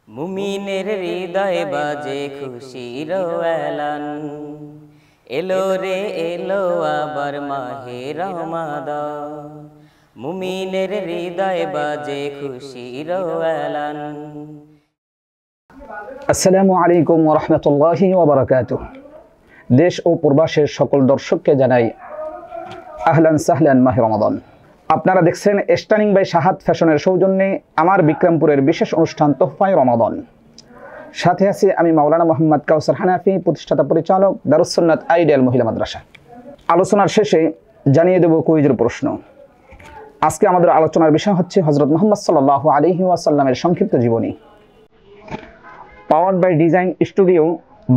মুমিনের হৃদয়ে বাজে খুশির এলান, এলো রে এলো আবার মাহে রমাদান। মুমিনের হৃদয়ে বাজে খুশির এলান। আসসালামু আলাইকুম ওয়া রাহমাতুল্লাহি ওয়া বারাকাতুহু। দেশ ও প্রবাসের সকল দর্শককে জানাই আহলান সাহলান মাহে রমাদান। আপনারা দেখছেন স্টানিং বাই শাহাদ ফ্যাশনের সৌজন্যে আমার বিক্রমপুরের বিশেষ অনুষ্ঠান তোহফায়ে রমাদান। সাথে আছি আমি মাওলানা মোহাম্মদ কাউসার হানাফি, প্রতিষ্ঠাতা পরিচালক দারুস সুন্নাত আইডিয়াল মহিলা মাদ্রাসা। আলোচনার শেষে জানিয়ে দেব কুইজের প্রশ্ন। আজকে আমাদের আলোচনার বিষয় হচ্ছে হযরত মুহাম্মদ সাল্লাল্লাহু আলাইহি ওয়াসাল্লামের সংক্ষিপ্ত জীবনী। Powered by design studio,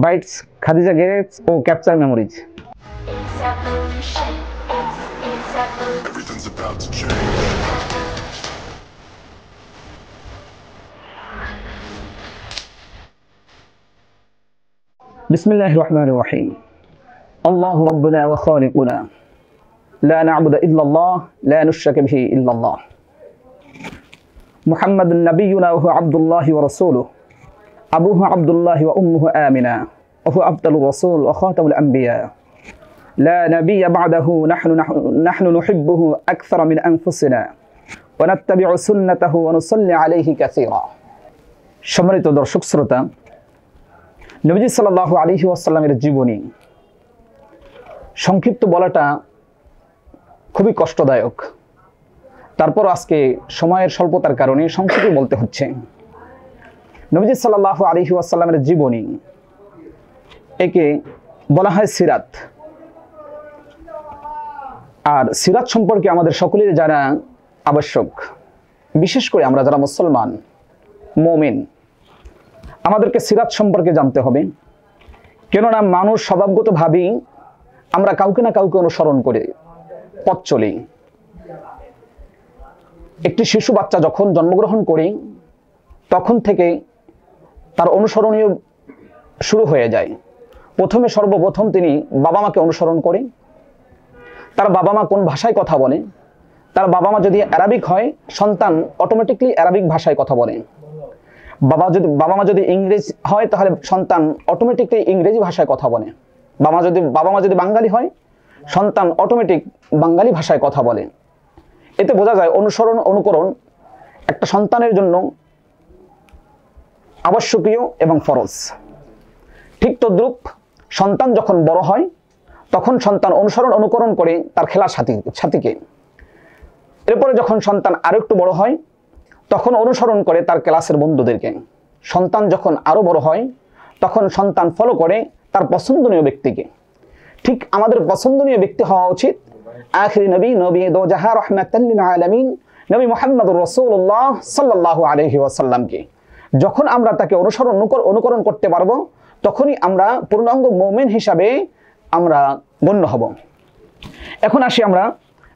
bytes, Khadija garage ও capture memories. Everything's about to change. بسم الله الرحمن الرحيم. الله ربنا وخالقنا لا نعبد إلا الله لا نشرك به إلا الله. محمد نبينا وهو عبد الله ورسوله، أبوه عبد الله وأمه آمنة، وهو أفضل الرسول وخاتم الأنبياء، لا نبي بعده، نحن نحبه أكثر من أنفسنا ونتبع سنته ونصلي عليه كثيرا. সম্মানিত দর্শক শ্রোতা, নবীজি সাল্লাল্লাহু আলাইহি ওয়াসাল্লামের জীবনী সংক্ষিপ্ত বলাটা খুবই কষ্টদায়ক। তারপর আজকে সময়ের স্বল্পতার কারণে সংক্ষেপে বলতে হচ্ছে। নবীজি সাল্লাল্লাহু আলাইহি ওয়াসাল্লামের জীবনী, একে বলা হয় সিরাত। আর সিরাত সম্পর্কে আমাদের সকলের জানা আবশ্যক। বিশেষ করে আমরা যারা মুসলমান মুমিন, আমাদেরকে সিরাত সম্পর্কে জানতে হবে। কেননা মানুষ স্বভাবগতভাবেই আমরা কাউকে না কাউকে অনুসরণ করে পথ চলি। একটি শিশু বাচ্চা যখন জন্মগ্রহণ করে তখন থেকে তার অনুসরণীয় শুরু হয়ে যায়। সর্বপ্রথম তিনি বাবা মাকে অনুসরণ করে। তার বাবা মা কোন ভাষায় কথা বলে, তার বাবা মা যদি অ্যারাবিক হয়, সন্তান অটোমেটিকলি অ্যারাবিক ভাষায় কথা বলে। বাবা মা যদি ইংরেজ হয়, তাহলে সন্তান অটোমেটিকলি ইংরেজি ভাষায় কথা বলে। বাবা মা যদি বাঙালি হয়, সন্তান অটোমেটিক বাঙালি ভাষায় কথা বলে। এতে বোঝা যায় অনুসরণ অনুকরণ একটা সন্তানের জন্য আবশ্যকীয় এবং ফরজ। ঠিক তদ্রূপ সন্তান যখন বড় হয় তখন সন্তান অনুসরণ অনুকরণ করে তার খেলার সাথীকে। এরপরে যখন সন্তান আরো একটু বড় হয় তখন অনুসরণ করে তার ক্লাসের বন্ধুদেরকে। সন্তান যখন আরো বড় হয় তখন সন্তান ফলো করে তার পছন্দনীয় ব্যক্তিকে। ঠিক আমাদের পছন্দনীয় ব্যক্তি হওয়া উচিত আখিরি নবী দো জাহা রাহমাতাল লিল আলামিন নবী মুহাম্মদুর রাসূলুল্লাহ সাল্লাল্লাহু আলাইহি ওয়াসাল্লামকে। যখন আমরা তাকে অনুকরণ করতে পারবো তখনই আমরা পূর্ণাঙ্গ মুমিন হিসাবে আমরা গণ্য হব। এখন আসি আমরা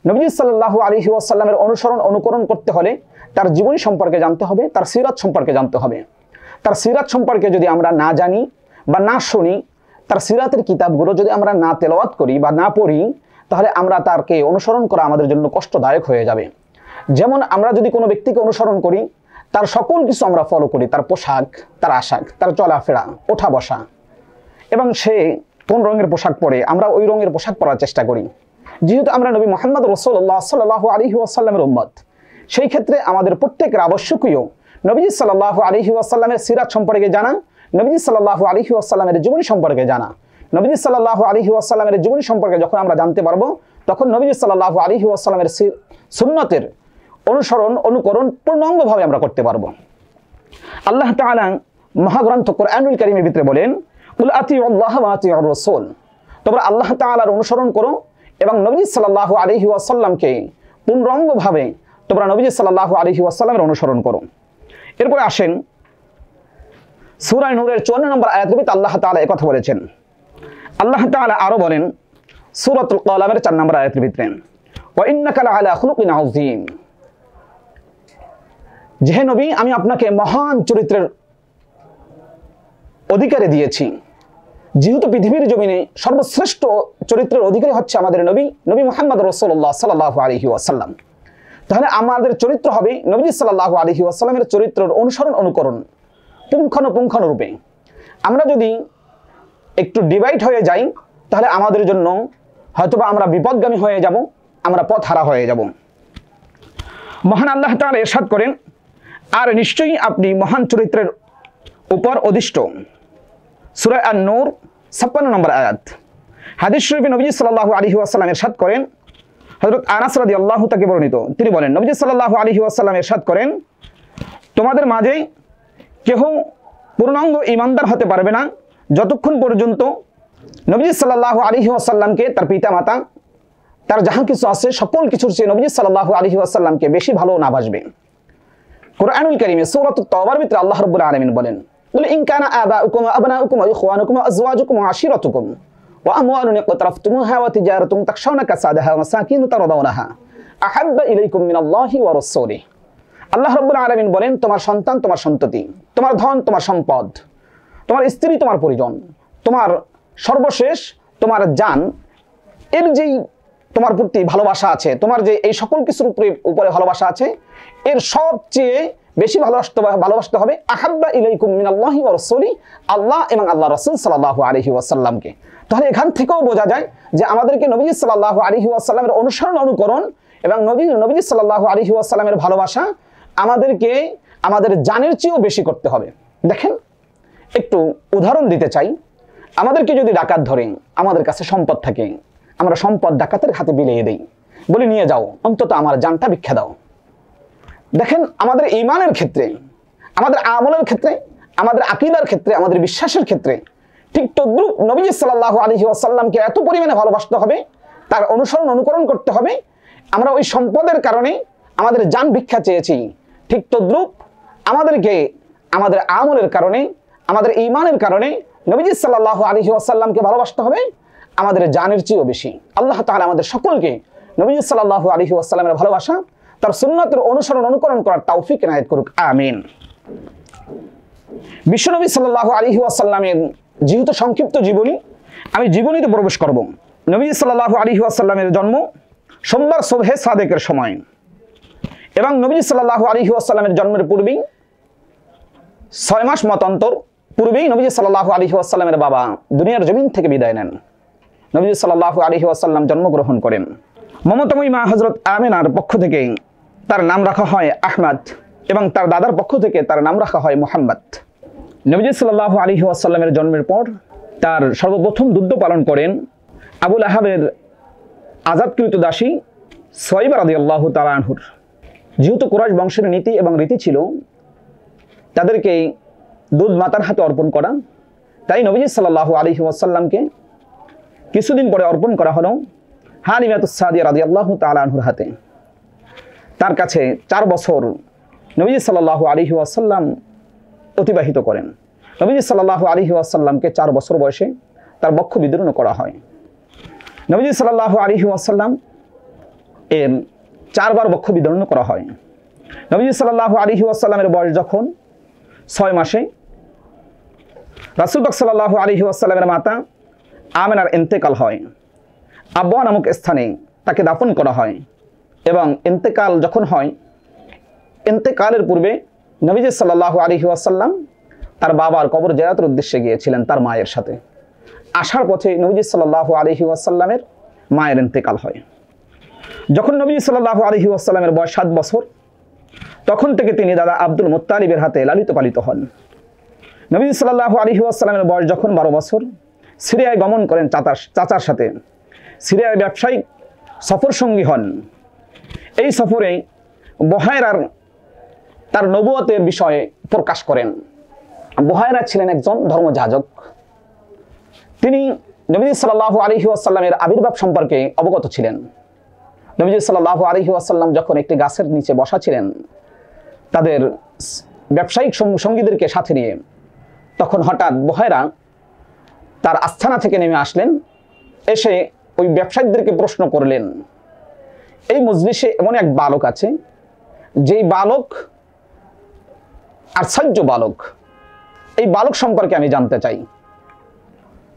নবী সাল্লাল্লাহু আলাইহি ওয়াসাল্লামের অনুকরণ করতে হলে তার জীবনী সম্পর্কে জানতে হবে, তার সিরাত সম্পর্কে জানতে হবে। তার সিরাত সম্পর্কে যদি আমরা না জানি বা না শুনি, তার সিরাতের কিতাবগুলো যদি আমরা না তেলাওয়াত করি বা না পড়ি, তাহলে আমরা তাকে অনুসরণ করা আমাদের জন্য কষ্টদায়ক হয়ে যাবে। যেমন আমরা যদি কোনো ব্যক্তিকে অনুসরণ করি, তার সকল কিছু আমরা ফলো করি, তার পোশাক, তার আশাক, তার চলাফেরা, ওঠা বসা, এবং সে কোন রঙের পোশাক পরে আমরা ওই রঙের পোশাক পরার চেষ্টা করি। যেহেতু আমরা নবী মুহাম্মদ রাসূলুল্লাহ সাল্লাল্লাহু আলাইহি ওয়াসাল্লামের উম্মত, সেই ক্ষেত্রে আমাদের প্রত্যেকের আবশ্যকীয় নবীজি সাল্লাল্লাহু আলাইহি ওয়াসাল্লামের সিরাত সম্পর্কে জানা, নবীজি সাল্লাল্লাহু আলাইহি ওয়াসাল্লামের জীবনী সম্পর্কে জানা। নবীজি সাল্লাল্লাহু আলাইহি ওয়াসাল্লামের জীবনী সম্পর্কে যখন আমরা জানতে পারবো, তখন নবীজি সাল্লাল্লাহু আলাইহি ওয়াসাল্লামের সুন্নতের অনুকরণ পূর্ণাঙ্গভাবে আমরা করতে পারবো। আল্লাহ তাআলা মহাগ্রন্থ কোরআনুল কারীমের ভিতরে বলেন, কুল আতিউল্লাহ ওয়া আতিউর রাসূল, তোমরা আল্লাহ তাআলার অনুসরণ করো এবং নবীজি সাল্লাল্লাহু আলাইহি ওয়াসাল্লামকে পূর্ণাঙ্গভাবে তোমরা নবীজি সাল্লাল্লাহু আলাইহি ওয়াসাল্লামের অনুসরণ করো। এরপরে আসেন সূরা নূরের 54 নম্বর আয়াতের ভিতরে আল্লাহ তাআলা এই কথা বলেছেন। আল্লাহ তাআলা আরো বলেন সূরাতুল কলামের 4 নম্বর আয়াতের ভিতরে, ওয়া ইন্নাকা লাআলা খুলুকিন আযীম, যে নবী আমি আপনাকে মহান চরিত্রের অধিকারী দিয়েছি। যেহেতু পৃথিবীর জমিনে সর্বশ্রেষ্ঠ চরিত্রের অধিকারী হচ্ছে আমাদের নবী মুহাম্মদ রাসূলুল্লাহ সাল্লাল্লাহু আলাইহি ওয়াসাল্লাম, তাহলে আমাদের চরিত্র হবে নবী সাল্লাল্লাহু আলাইহি ওয়াসাল্লামের চরিত্রের অনুসরণ অনুকরণ পুঙ্খানুপুঙ্খানুরূপে। আমরা যদি একটু ডিভাইড হয়ে যাই তাহলে আমাদের জন্য হয়তোবা আমরা বিপদগামী হয়ে যাব, আমরা পথহারা হয়ে যাব। মহান আল্লাহ তাআলা ইরশাদ করেন, আর নিশ্চয়ই আপনি মহান চরিত্রের উপর অধিষ্ঠ। সূরা আন-নূর 56 নম্বর আয়াত। হাদিস শরীফে নবী সাল্লাল্লাহু আলাইহি ওয়াসাল্লাম ইরশাদ করেন, হযরত আনাস রাদিয়াল্লাহু তাকে বর্ণিত, তিনি বলেন নবী সাল্লাল্লাহু আলাইহি ওয়াসাল্লাম ইরশাদ করেন, তোমাদের মাঝে কেহ পূর্ণাঙ্গ ঈমানদার হতে পারবে না যতক্ষণ পর্যন্ত নবী সাল্লাল্লাহু আলাইহি ওয়াসাল্লামকে, তার পিতা মাতা, তার যাহা কিছু আছে সকল কিছুর চেয়ে নবী সাল্লাল্লাহু আলাইহি ওয়াসাল্লামকে বেশি ভালো না বাসবে। কুরআনুল কারীমে সূরাতুত তাওবার ভিতরে আল্লাহ রাব্বুল আলামিন বলেন, কুল ইন কানা আবাউকুম ওয়া আবনাউকুম ওয়া ইখওয়ানুকুম ওয়া আজওয়াজুকুম ওয়া আশিরাতুকুম ওয়া আমওয়ালুন ইকতারাফতুমুহা ওয়া তিজারাতুন তাখশাউনা কাসাদাহা ওয়া মাসাকিন তারদাউনাহা আহাব্বা ইলাইকুম মিনাল্লাহি ওয়া রাসূলিহি। আল্লাহ রাব্বুল আলামিন বলেন, তোমার সন্তান, তোমার সন্ততি, তোমার ধন, তোমার সম্পদ, তোমার স্ত্রী, তোমার পরিজন, তোমার সর্বশেষ তোমার জান, এর যেই তোমার প্রতি ভালোবাসা আছে, তোমার যে এই সকল কিছুর উপরে ভালোবাসা আছে, এর সবচেয়ে বেশি ভালোবাসতে হবে আহাব্বা ইলাইকুম মিনাল্লাহি ওয়া রাসূলিহি, আল্লাহ এবং আল্লাহ রাসূল সাল্লাল্লাহু আলাইহি ওয়াসাল্লামকে। তাহলে এখান থেকেও বোঝা যায় যে আমাদেরকে নবী সাল্লাল্লাহু আলাইহি ওয়াসাল্লামের অনুসরণ, অনুকরণ এবং নবী সাল্লাল্লাহু আলাইহি ওয়াসাল্লামের ভালোবাসা আমাদেরকে আমাদের জানের চেয়েও বেশি করতে হবে। দেখেন, একটু উদাহরণ দিতে চাই। আমাদেরকে যদি ডাকাত ধরে, আমাদের কাছে সম্পদ থাকে, আমরা সম্পদ ডাকাতের হাতে বিলিয়ে দেই, বলি নিয়ে যাও, অন্তত আমার জানটা ভিক্ষা দাও। দেখেন, আমাদের ঈমানের ক্ষেত্রে, আমাদের আমলের ক্ষেত্রে, আমাদের আকীদার ক্ষেত্রে, আমাদের বিশ্বাসের ক্ষেত্রে ঠিক তদ্রূপ নবী সাল্লাল্লাহু আলাইহি ওয়াসাল্লামকে এত পরিমাণে ভালোবাসতে হবে, তার অনুসরণ, অনুকরণ করতে হবে। আমরা ওই সম্পদের কারণে আমাদের জান ভিক্ষা চেয়েছি, ঠিক তদ্রূপ আমাদেরকে আমাদের আমলের কারণে, আমাদের ঈমানের কারণে নবী সাল্লাল্লাহু আলাইহি ওয়াসাল্লামকে ভালোবাসতে হবে আমাদের জানের চেয়েও বেশি। আল্লাহ তাআলা আমাদের সকলকে নবী সাল্লাল্লাহু আলাইহি ওয়াসাল্লামের ভালোবাসা, তার সুন্নাতের অনুসরণ, অনুকরণ করার তৌফিক এনায়েত করুক, আমিন। বিশ্বনবী সাল্লাল্লাহু আলাইহি ওয়াসাল্লামের যেহেতু সংক্ষিপ্ত জীবনী, আমি জীবনীতে প্রবেশ করব। নবী সাল্লাল্লাহু আলাইহি ওয়াসাল্লামের জন্ম সোমবার সুবহে সাদেকের সময়, এবং নবী সাল্লাল্লাহু আলাইহি ওয়াসাল্লামের জন্মের পূর্বেই 6 মাস মতান্তর পূর্বেই নবী সাল্লাল্লাহু আলাইহি ওয়াসাল্লামের বাবা দুনিয়ার জমিন থেকে বিদায় নেন। নবী সাল্লাল্লাহু আলাইহি ওয়াসাল্লাম জন্মগ্রহণ করেন। মমতাময়ী মা হযরত আমিনার পক্ষ থেকে তার নাম রাখা হয় আহমদ, এবং তার দাদার পক্ষ থেকে তার নাম রাখা হয় মুহাম্মদ। নবী সাল্লাল্লাহু আলাইহি ওয়াসাল্লামের জন্মের পর তার সর্বপ্রথম দুধ পালন করেন আবু লাহাবের আজাদকৃত দাসী সুয়াইবা রাদিয়াল্লাহু তাআলা আনহুর। যেহেতু কুরাইশ বংশের নীতি এবং রীতি ছিল তাদেরকে দুধ মাতার হাতে অর্পণ করা, তাই নবী সাল্লাল্লাহু আলাইহি ওয়াসাল্লামকে কিছুদিন পরে অর্পণ করা হলো হালিমাতুস সাদিয়া রাদিয়াল্লাহু তাআলা আনহুর হাতে। তার কাছে 4 বছর নবী সাল্লাল্লাহু আলাইহি ওয়াসাল্লাম অতিবাহিত করেন। নবী সাল্লাল্লাহু আলাইহি ওয়াসাল্লামকে 4 বছর বয়সে তার বক্ষ বিদীর্ণ করা হয়। নবী সাল্লাল্লাহু আলাইহি ওয়াসাল্লাম এর 4 বার বক্ষ বিদীর্ণ করা হয়। নবী সাল্লাল্লাহু আলাইহি ওয়াসাল্লামের বয়স যখন 6 মাসে রাসূল পাক সাল্লাল্লাহু আলাইহি ওয়াসাল্লামের মাতা আমিনার ইন্তেকাল হয়। আবওয়া নামক স্থানে তাকে দাফন করা হয়, এবং ইন্তেকাল যখন হয়, ইন্তেকালের পূর্বে নবী সাল্লাল্লাহু আলাইহি ওয়াসাল্লাম তার বাবার কবর জিয়ারতের উদ্দেশ্যে গিয়েছিলেন তার মায়ের সাথে। আসার পথে নবী সাল্লাল্লাহু আলাইহি ওয়াসাল্লামের মায়ের ইন্তেকাল হয়। যখন নবী সাল্লাল্লাহু আলাইহি ওয়াসাল্লামের বয়স 7 বছর, তখন থেকে তিনি দাদা আব্দুল মুত্তালিবের হাতে লালিত পালিত হন। নবী সাল্লাল্লাহু আলাইহি ওয়াসাল্লামের বয়স যখন 12 বছর, সিরিয়ায় গমন করেন চাচার সাথে। সিরিয়ায় ব্যবসায়িক সফর সঙ্গী হন। এই সফরে বুহায়রার তার নবুয়তের বিষয়ে প্রকাশ করেন। বুহায়রা ছিলেন একজন ধর্মযাজক। তিনি নবী সাল্লাল্লাহু আলাইহি ওয়াসাল্লামের আবির্ভাব সম্পর্কে অবগত ছিলেন। নবী সাল্লাল্লাহু আলাইহি ওয়াসাল্লাম যখন একটি গাছের নিচে বসা ছিলেন তাদের ব্যবসায়িক সঙ্গীদেরকে সাথে নিয়ে, তখন হঠাৎ বুহায়রা তার আস্থানা থেকে নেমে আসলেন। এসে ওই ব্যবসায়ীদেরকে প্রশ্ন করলেন, এই মজলিসে এমন এক বালক আছে, যেই বালক আশ্চর্য বালক, এই বালক সম্পর্কে আমি জানতে চাই।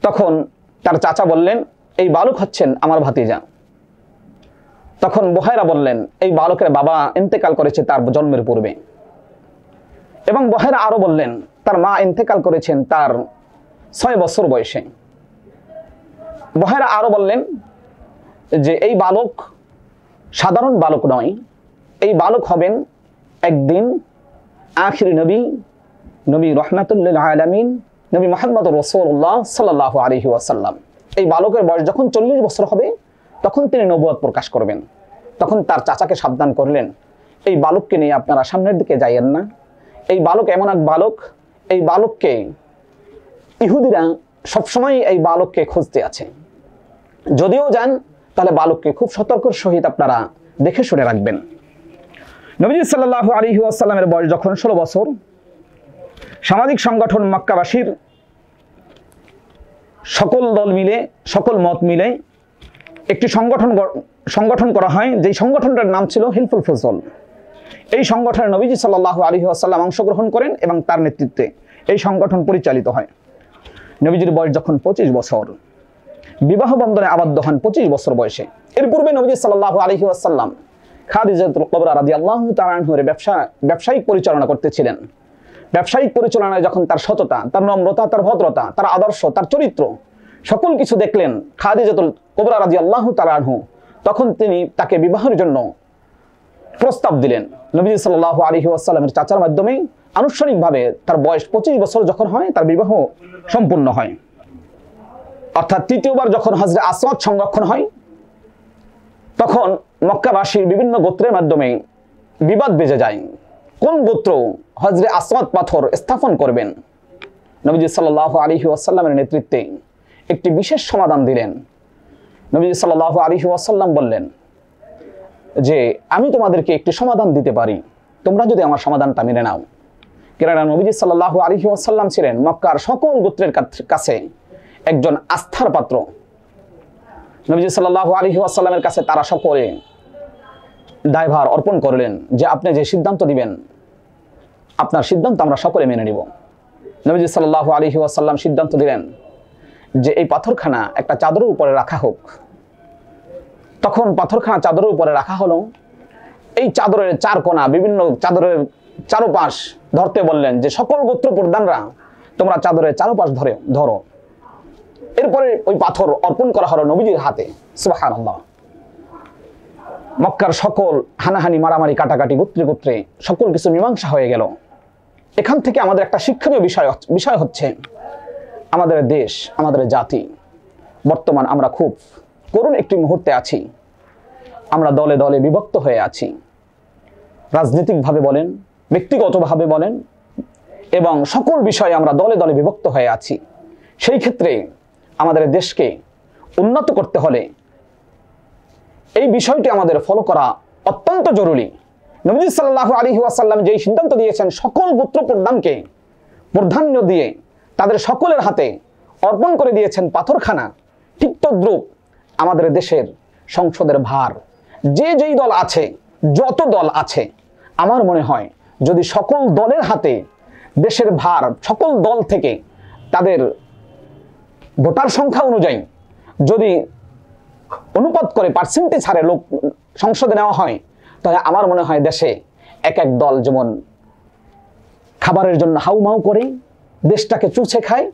তখন তার চাচা বললেন, এই বালক হচ্ছেন আমার ভাতিজা। তখন বুহায়রা বললেন, এই বালকের বাবা ইন্তেকাল করেছে তার জন্মের পূর্বে। এবং বুহায়রা আরো বললেন, তার মা ইন্তেকাল করেছেন তার 6 বছর বয়সে। বহেরা আরো বললেন যে এই বালক সাধারণ বালক নয়, এই বালক হবেন একদিন আখির নবী, নবী রহমাতুল্লিল আলামিন, নবী মুহাম্মদ রাসূলুল্লাহ সাল্লাল্লাহু আলাইহি ওয়াসাল্লাম। এই বালকের বয়স যখন 40 বছর হবে তখন তিনি নবুয়ত প্রকাশ করবেন। তখন তার চাচাকে সাবধান করলেন, এই বালককে নিয়ে আপনারা সামনের দিকে যাইয়েন না। এই বালক এমন এক বালক, এই বালককে ইহুদিরা সবসময় এই বালককে খুঁজতে আছে। যদিও যান তাহলে বালককে খুব সতর্কর সহিত আপনারা দেখে শুনে রাখবেন। নবীজি সাল্লাল্লাহু আলাইহি ওয়াসাল্লামের বয়স যখন 16 বছর, সামাজিক সংগঠন মক্কাবাসীর সকল দল মিলে, সকল মত মিলে একটি সংগঠন করা হয়, যেই সংগঠনটার নাম ছিল হিলফুল ফজল। এই সংগঠনে নবীজি সাল্লাল্লাহু আলাইহি ওয়াসাল্লাম অংশগ্রহণ করেন এবং তার নেতৃত্বে এই সংগঠন পরিচালিত হয়। নবীজির বয়স যখন 25 বছর, বিবাহ বন্ধনে আবদ্ধ হন 25 বছর বয়সে। এর পূর্বে নবীজি সাল্লাল্লাহু আলাইহি ওয়াসাল্লাম খাদিজাতুল কুবরা রাদিয়াল্লাহু তাআলা আনহার ব্যবসায়িক পরিচালনা করতেছিলেন। ব্যবসায়িক পরিচালনায় যখন তার সততা, তার নম্রতা, তার ভদ্রতা, তার আদর্শ, তার চরিত্র সকল কিছু দেখলেন খাদিজাতুল কুবরা রাদিয়াল্লাহু তাআলা আনহু, তখন তিনি তাকে বিবাহের জন্য প্রস্তাব দিলেন। নবী সাল্লাল্লাহু আলাইহি ওয়াসাল্লামের চাচার মাধ্যমে আনুষ্ঠানিকভাবে তার বয়স 25 বছর যখন হয় তার বিবাহ সম্পূর্ণ হয়। অর্থাৎ তৃতীয়বার যখন হজরে আসওয়াদ সংরক্ষণ হয় তখন মক্কাবাসীর বিভিন্ন গোত্রের মাধ্যমে বিবাদ বেজে যায়, কোন গোত্র হজরে আসওয়াদ পাথর স্থাপন করবেন। নবীজি সাল্লাল্লাহু আলাইহি ওয়াসাল্লামের নেতৃত্বে একটি বিশেষ সমাধান দিলেন। নবীজি সাল্লাল্লাহু আলাইহি ওয়াসাল্লাম বললেন যে আমি তোমাদেরকে একটি সমাধান দিতে পারি, তোমরা যদি আমার সমাধানটা মেনে নাও। কেননা নবীজি সাল্লাল্লাহু আলাইহি ওয়াসাল্লাম ছিলেন মক্কার সকল গোত্রের কাছে একজন আস্থার পাত্র। নবীজি সাল্লাল্লাহু আলাইহি ওয়াসাল্লামের কাছে তারা সকলে দায়ভার অর্পণ করলেন যে আপনি যে সিদ্ধান্ত দিবেন আপনার সিদ্ধান্ত আমরা সকলে মেনে নিব। নবীজি সাল্লাল্লাহু আলাইহি ওয়াসাল্লাম সিদ্ধান্ত দিলেন যে এই পাথরখানা একটা চাদরের উপরে রাখা হোক। তখন পাথরখানা চাদরের উপরে রাখা হলো। এই চাদরের 4 কোণা, বিভিন্ন চাদরের চারপাশ ধরতে বললেন যে সকল গোত্র প্রধানরা তোমরা চাদরের চারপাশ ধরো। এরপরে ওই পাথর অর্পণ করা হলো নবীজির হাতে। সুবহানাল্লাহ। মক্কার সকল হানাহানি, মারামারি, কাটাকাটি, গোত্রে গোত্রে সকল কিছু মীমাংসা হয়ে গেল। এখান থেকে আমাদের একটা শিক্ষণীয় বিষয় হচ্ছে আমাদের দেশ, আমাদের জাতি বর্তমান আমরা খুব করুণ একটি মুহূর্তে আছি। আমরা দলে দলে বিভক্ত হয়ে আছি, রাজনৈতিকভাবে বলেন, ব্যক্তিগতভাবে বলেন, এবং সকল বিষয়ে আমরা দলে দলে বিভক্ত হয়ে আছি। সেই ক্ষেত্রে আমাদের দেশকে উন্নত করতে হলে এই বিষয়টি আমাদের ফলো করা অত্যন্ত জরুরি। নবী সাল্লাল্লাহু আলাইহি ওয়াসাল্লাম যেই সিদ্ধান্ত দিয়েছেন সকল গোত্র প্রধানকে প্রাধান্য দিয়ে তাদের সকলের হাতে অর্পণ করে দিয়েছেন পাথরখানা, ঠিক তদ্রূপ আমাদের দেশের সংসদের ভার যেই দল আছে, যত দল আছে, আমার মনে হয় যদি সকল দলের হাতে দেশের ভার সকল দল থেকে তাদের ভোটার সংখ্যা অনুযায়ী যদি অনুপাত করে পার্সেন্টেজ হারে লোক সংসদে নেওয়া হয়, তাহলে আমার মনে হয় দেশে এক এক দল যেমন খাবারের জন্য হাউমাউ করে দেশটাকে চুষে খায়,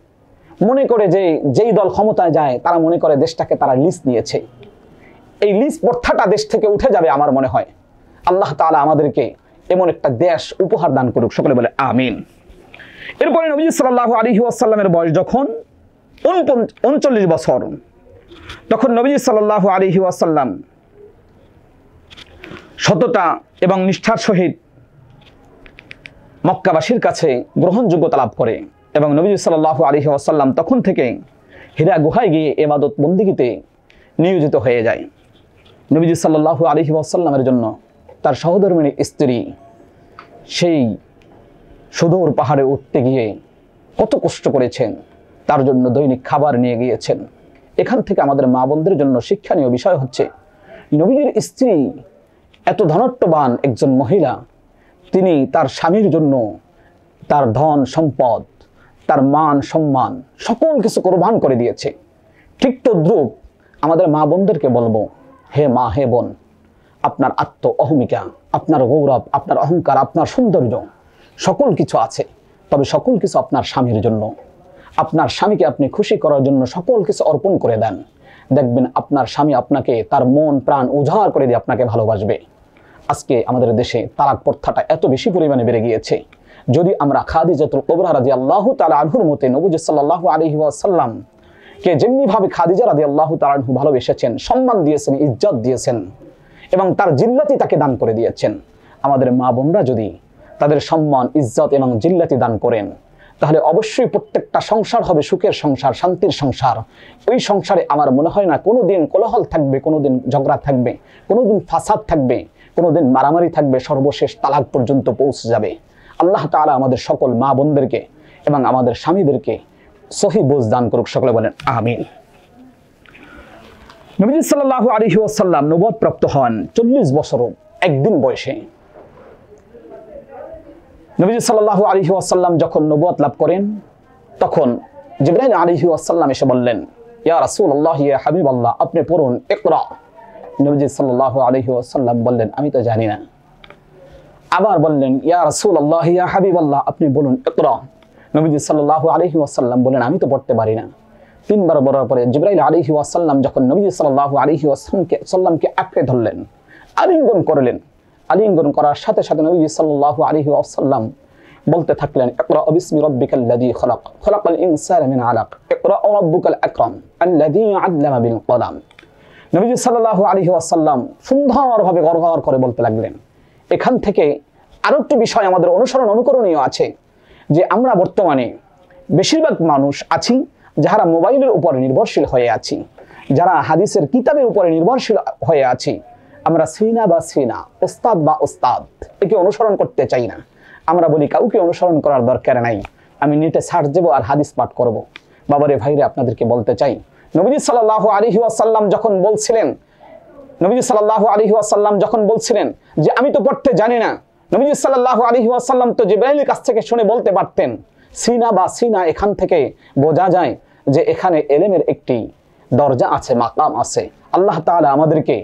মনে করে যে যেই দল ক্ষমতায় যায় তারা মনে করে দেশটাকে তারা লিজ নিয়েছে। এই লিজ প্রথাটা দেশ থেকে উঠে যাবে আমার মনে হয়। আল্লাহ তাআলা আমাদেরকে এমন একটা দেশ উপহার দান করুক, সকলে বলে আমিন। এরপরে নবী সাল্লাল্লাহু আলাইহি ওয়াসাল্লামের বয়স যখন 39 বছর, তখন নবী সাল্লাল্লাহু আলাইহি ওয়াসাল্লাম সততা এবং নিষ্ঠার সহিত মক্কাবাসীর কাছে গ্রহণযোগ্যতা লাভ করে এবং নবী সাল্লাল্লাহু আলাইহি ওয়াসাল্লাম তখন থেকে হীরা গুহায় গিয়ে ইবাদত বন্দেগীতে নিয়োজিত হয়ে যায়। নবী সাল্লাল্লাহু আলাইহি ওয়াসাল্লামের জন্য তার সহধর্মিণী স্ত্রী সেই সুদূর পাহাড়ে উঠতে গিয়ে কত কষ্ট করেছেন, তার জন্য দৈনিক খাবার নিয়ে গিয়েছেন। এখান থেকে আমাদের মা বোনদের জন্য শিক্ষণীয় বিষয় হচ্ছে নবীর স্ত্রী এত ধনট্যবান একজন মহিলা, তিনি তার স্বামীর জন্য তার ধন সম্পদ, তার মান সম্মান সকল কিছু কোরবান করে দিয়েছে। ঠিক তদ্রূপ আমাদের মা বোনদেরকে বলবো, হে মা, হে বোন, আপনার আত্ম অহমিকা, আপনার গৌরব, আপনার অহংকার, আপনার সৌন্দর্য সকল কিছু আছে, তবে সকল কিছু আপনার স্বামীর জন্য, আপনার স্বামীকে আপনি খুশি করার জন্য সকল কিছু অর্পণ করে দেন, দেখবেন আপনার স্বামী আপনাকে তার মন প্রাণ উজাড় করে দিয়ে আপনাকে ভালোবাসবে। আজকে আমাদের দেশে তালাক প্রথাটা এত বেশি পরিমাণে বেড়ে গিয়েছে। যদি আমরা খাদিজাতুল কুবরা রাদিয়াল্লাহু তাআলা আনহুর মতে নবী সাল্লাল্লাহু আলাইহি ওয়াসাল্লাম কে যেমনি ভাবে খাদিজা রাদিয়াল্লাহু তাআলা আনহু ভালোবেসেছেন, সম্মান দিয়েছেন, ইজ্জত দিয়েছেন এবং তার জিল্লাতি তাকে দান করে দিয়েছেন, আমাদের মা বোনরা যদি তাদের সম্মান, ইজ্জত এবং জিল্লাতি দান করেন, তাহলে অবশ্যই প্রত্যেকটা সংসার হবে সুখের সংসার, শান্তির সংসার। ওই সংসারে আমার মনে হয় না কোনোদিন কোলাহল থাকবে, কোনোদিন ঝগড়া থাকবে, কোনোদিন ফাসাদ থাকবে, কোনোদিন মারামারি থাকবে, সর্বশেষ তালাক পর্যন্ত পৌঁছে যাবে। আল্লাহ তাআলা আমাদের সকল মা বোনদেরকে এবং আমাদের স্বামীদেরকে সহি বুঝ দান করুক, সকলে বলেন আমিন। নবীজি সাল্লাল্লাহু আলাইহি ওয়াসাল্লাম নবুয়ত প্রাপ্ত হন 40 বছর একদিন বয়সে। নবীজি সাল্লাল্লাহু আলাইহি ওয়াসাল্লাম যখন নবুয়ত লাভ করেন, তখন জিবরাইল আলাইহি ওয়াসাল্লাম এসে বললেন, ইয়া রাসূলুল্লাহ, ইয়া হাবিবাল্লাহ, আপনি পড়ুন, ইকরা। নবীজি সাল্লাল্লাহু আলাইহি ওয়াসাল্লাম বললেন, আমি তো জানি না। আবার বললেন, ইয়া রাসূলুল্লাহ, ইয়া হাবিবাল্লাহ, আপনি বলুন, ইকরা। নবীজি সাল্লাল্লাহু আলাইহি ওয়াসাল্লাম বললেন, আমি তো পড়তে পারি না। তিনবার বলার পরে জিবরাইল আলাইহি ওয়াসাল্লাম যখন নবীজি সাল্লাল্লাহু আলাইহি ওয়াসাল্লামকে আঁকড়ে ধরলেন, আলিঙ্গন করলেন, আলিঙ্গন করার সাথে সাথে নবীজি সাল্লাল্লাহু আলাইহি ওয়াসাল্লাম বলতে থাকলেন, ইকরা বিসমি রাব্বিকাল্লাযী খালাক, খালাকাল ইনসানা মিন আলাক, ইকরা রাব্বুকাল আকরাম আল্লাযী আল্লামা বিল কলাম। নবীজি সাল্লাল্লাহু আলাইহি ওয়াসাল্লাম সুন্দরভাবে গড়গড় করে বলতে লাগলেন। এখান থেকে আরো একটি বিষয় আমাদের অনুকরণীয় আছে, যে আমরা বর্তমানে বেশিরভাগ মানুষ আছি যারা মোবাইলের উপরে নির্ভরশীল হয়ে আছি, যারা হাদিসের কিতাবের উপরে নির্ভরশীল হয়ে আছি। আমরা সিনা বা সিনা, ওস্তাদ বা ওস্তাদ, একে অনুসরণ করতে চাই না। আমরা বলি কাউকে অনুসরণ করার দরকার নাই, আমি নেটে সার্চ দেবো আর হাদিস পাঠ করব। বাবারে ভাইরে, আপনাদেরকে বলতে চাই, নবীজি সাল্লাল্লাহু আলাইহি ওয়াসাল্লাম যখন বলছিলেন, নবীজি সাল্লাল্লাহু আলাইহি ওয়াসাল্লাম যখন বলছিলেন যে আমি তো পড়তে জানি না, নবীজি সাল্লাল্লাহু আলাইহি ওয়াসাল্লাম তো জিবরাইলের কাছ থেকে শুনে বলতে পারতেন। সিনা বা সিনা, এখান থেকে বোঝা যায় যে এখানে ইলমের একটি দরজা আছে, মাকাম আছে। আল্লাহ তাআলা আমাদেরকে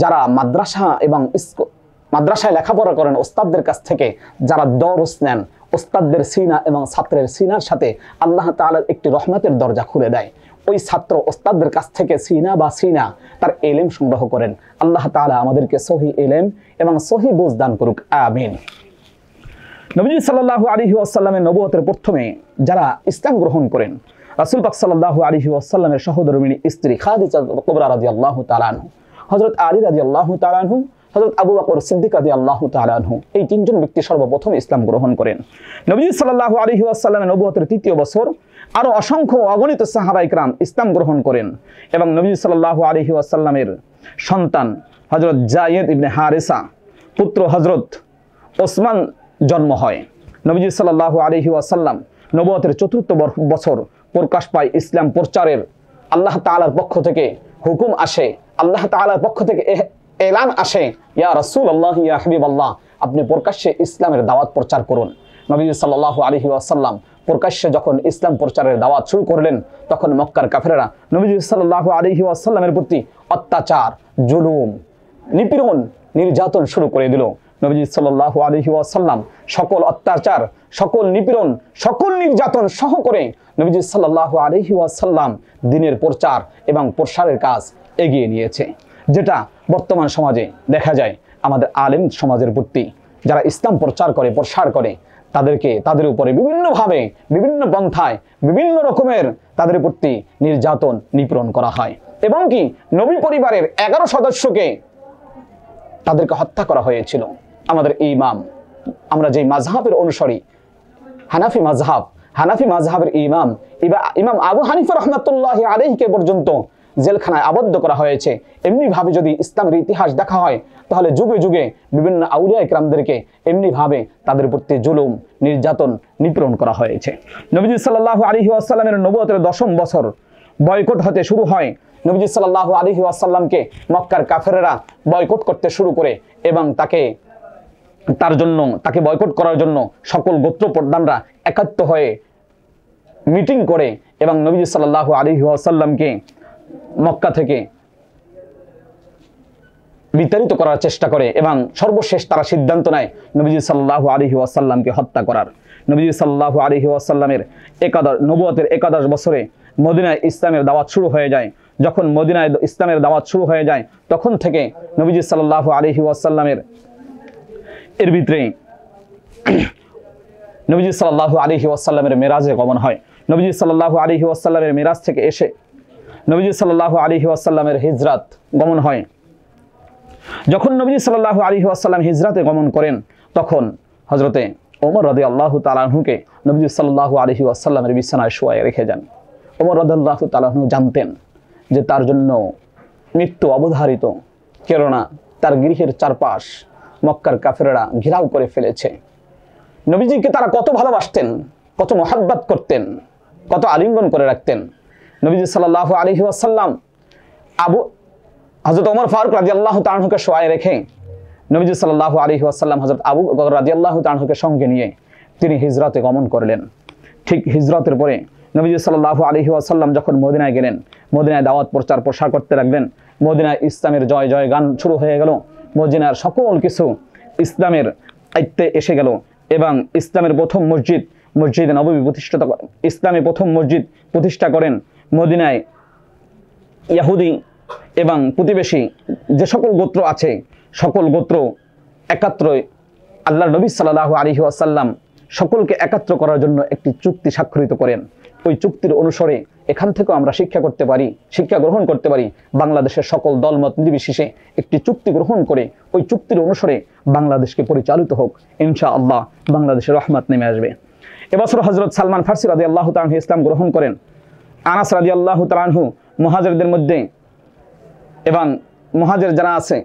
যারা মাদ্রাসা এবং মাদ্রাসায় লেখাপড়া করেন, ওস্তাদদের কাছ থেকে যারা দরস নেন, ওস্তাদদের সিনা এবং ছাত্রের সিনার সাথে আল্লাহ তাআলার একটি রহমতের দরজা খুলে দেয়। ওই ছাত্র ওস্তাদদের কাছ থেকে সিনা বা সিনা তার ইলম সংগ্রহ করেন। আল্লাহ তাআলা আমাদেরকে সহি ইলম এবং সহি বুঝ দান করুক, আমিন। নবীজি সাল্লাল্লাহু আলাইহি ওয়াসাল্লামের নবুয়তের প্রথমে যারা ইসলাম গ্রহণ করেন, রাসূল পাক সাল্লাল্লাহু আলাইহি ওয়াসাল্লামের সহধর্মিণী স্ত্রী খাদিজা কুবরা রাদিয়াল্লাহু তাআলা আনহা, হযরত আলী রাদিয়াল্লাহু তাআলা আনহু, হযরত আবু বকর সিদ্দিক রাদিয়াল্লাহু তাআলা আনহু, এই তিনজন ব্যক্তি সর্বপ্রথম ইসলাম গ্রহণ করেন। নবীজি সাল্লাল্লাহু আলাইহি ওয়াসাল্লামের নবুয়তের তৃতীয় বছর আরো অসংখ্য অগণিত সাহাবায়ে কেরাম ইসলাম গ্রহণ করেন এবং নবীজি সাল্লাল্লাহু আলাইহি ওয়াসাল্লামের সন্তান হযরত যায়েদ ইবনে হারিসা পুত্র হযরত ওসমান জন্ম হয়। নবীজি সাল্লাল্লাহু আলাইহি ওয়াসাল্লাম নবুয়তের চতুর্থ বছর প্রকাশ পায় ইসলাম প্রচারের আল্লাহ তাআলার পক্ষ থেকে হুকুম আসে, আল্লাহ তাআলার পক্ষ থেকে এলান আসে, ইয়া রাসূলুল্লাহ, ইয়া হাবিবাল্লাহ, আপনি প্রকাশ্যে ইসলামের দাওয়াত প্রচার করুন। নবীজি সাল্লাল্লাহু আলাইহি ওয়াসাল্লাম প্রকাশ্যে যখন ইসলাম প্রচারের দাওয়াত শুরু করলেন, তখন মক্কার কাফেররা নবীজি সাল্লাল্লাহু আলাইহি ওয়াসাল্লামের প্রতি অত্যাচার, জুলুম, নিপীড়ন, নির্যাতন শুরু করে দিল। নবীজি সাল্লাল্লাহু আলাইহি ওয়াসাল্লাম সকল অত্যাচার, সকল নিপীড়ন, সকল নির্যাতন সহ করে নবীজি সাল্লাল্লাহু আলাইহি ওয়াসাল্লাম দ্বীনের প্রচার এবং প্রসারের কাজ এগিয়ে নিয়েছে। যেটা বর্তমান সমাজে দেখা যায়, আমাদের আলেম সমাজের প্রতি যারা ইসলাম প্রচার করে, প্রসার করে, তাদের উপরে বিভিন্নভাবে, বিভিন্ন পন্থায়, বিভিন্ন রকমের তাদের প্রতি নির্যাতন, নিপীড়ন করা হয় এবং কি নবী পরিবারের 11 সদস্যকে তাদেরকে হত্যা করা হয়েছিল। আমাদের ইমাম, আমরা যে মাযহাবের অনুসারী, হানাফি মাযহাবের ইমাম আবু হানিফা রাহমাতুল্লাহি আলাইহিকে পর্যন্ত জেলখানায় আবদ্ধ করা হয়েছে। এমনি ভাবে যদি ইসলামের ইতিহাস দেখা হয়, তাহলে যুগে যুগে বিভিন্ন আউলিয়া ইকরামদেরকে এমনি ভাবে তাদের প্রতি জুলুম, নির্যাতন, নিপীড়ন করা হয়েছে। নবীজি সাল্লাল্লাহু আলাইহি ওয়াসাল্লামের নবুয়তের 10ম বছর বয়কট হতে শুরু হয়। নবীজি সাল্লাল্লাহু আলাইহি ওয়াসাল্লামকে মক্কার কাফেররা বয়কট করতে শুরু করে এবং তাকে বয়কট করার জন্য সকল গোত্র প্রধানরা একাত্ম হয়ে মিটিং করে এবং নবীজি সাল্লাল্লাহু আলাইহি ওয়াসাল্লামকে মক্কা থেকে বিতাড়িত করার চেষ্টা করে এবং সর্বশেষ তারা সিদ্ধান্ত নেয় নবীজি সাল্লাল্লাহু আলাইহি ওয়াসাল্লামকে হত্যা করার। নবীজি সাল্লাল্লাহু আলাইহি ওয়াসাল্লামের নবুয়তের 11 বছরে মদিনায় ইসলামের দাওয়াত শুরু হয়ে যায়। যখন মদিনায় ইসলামের দাওয়াত শুরু হয়ে যায় তখন থেকে নবীজি সাল্লাল্লাহু আলাইহি ওয়াসাল্লামের এর ভিতরে নবীজি সাল্লাল্লাহু আলাইহি ওয়াসাল্লামের মেরাজে গমন হয়। নবীজি সাল্লাল্লাহু আলাইহি ওয়াসাল্লামের মেরাজ থেকে এসে নবীজি সাল্লাল্লাহু আলাইহি ওয়াসাল্লামের হিজরাত গমন হয়। যখন নবীজি সাল্লাল্লাহু আলাইহি ওয়াসাল্লাম হিজরাতে গমন করেন তখন হযরতে ওমর রাদিয়াল্লাহু তাআলা আনহুকে নবীজি সাল্লাল্লাহু আলাইহি ওয়াসাল্লামের বিছানায় শোয়ায় রেখে যান। ওমর রাদিয়াল্লাহু তাআলা আনহু জানতেন যে তার জন্য মৃত্যু অবধারিত, কেননা তার গৃহের চারপাশ মক্কার কাফেররা ঘেরাও করে ফেলেছে। নবীজিকে তারা কত ভালোবাসতেন, কত মহব্বত করতেন, কত আলিঙ্গন করে রাখতেন। নবীজি সাল্লাল্লাহু আলাইহি ওয়াসাল্লাম হযরত ওমর ফারুক রাদিয়াল্লাহু তাআলা আনহুকে শোয়ায় রেখে নবীজি সাল্লাল্লাহু আলাইহি ওয়াসাল্লাম হযরত আবু বকর রাদিয়াল্লাহু তাআলা আনহুকে সঙ্গে নিয়ে তিনি হিজরতে গমন করলেন। ঠিক হিজরতের পরে নবীজি সাল্লাল্লাহু আলাইহি ওয়াসাল্লাম যখন মদিনায় গেলেন, মদিনায় দাওয়াত প্রচার প্রসার করতে লাগলেন। মদিনায় ইসলামের জয় জয় গান শুরু হয়ে গেল। মদিনার সকল কিছু ইসলামের আয়ত্তে এসে গেল এবং ইসলামের প্রথম মসজিদ নববী প্রতিষ্ঠিত, ইসলামে প্রথম মসজিদ প্রতিষ্ঠা করেন। মদিনায় ইহুদি এবং প্রতিবেশী যে সকল গোত্র আছে সকল গোত্র একাত্র আল্লাহর নবী সাল্লাল্লাহু আলাইহি ওয়াসাল্লাম সকলকে একাত্র করার জন্য একটি চুক্তি স্বাক্ষরিত করেন। ওই চুক্তির অনুসারে এখান থেকেও আমরা শিক্ষা গ্রহণ করতে পারি। বাংলাদেশের সকল দলমত নির্বিশেষে একটি চুক্তি গ্রহণ করে ওই চুক্তির অনুসারে বাংলাদেশকে পরিচালিত হোক, ইনশাআল্লাহ বাংলাদেশের রহমত নেমে আসবে। এবছর হযরত সালমান ফারসি রাদিয়াল্লাহু তাআলা আনহু ইসলাম গ্রহণ করেন। আনাস রাদিয়াল্লাহু তাআলা আনহু মুহাজিরদের মধ্যে এবং মুহাজির যারা আছে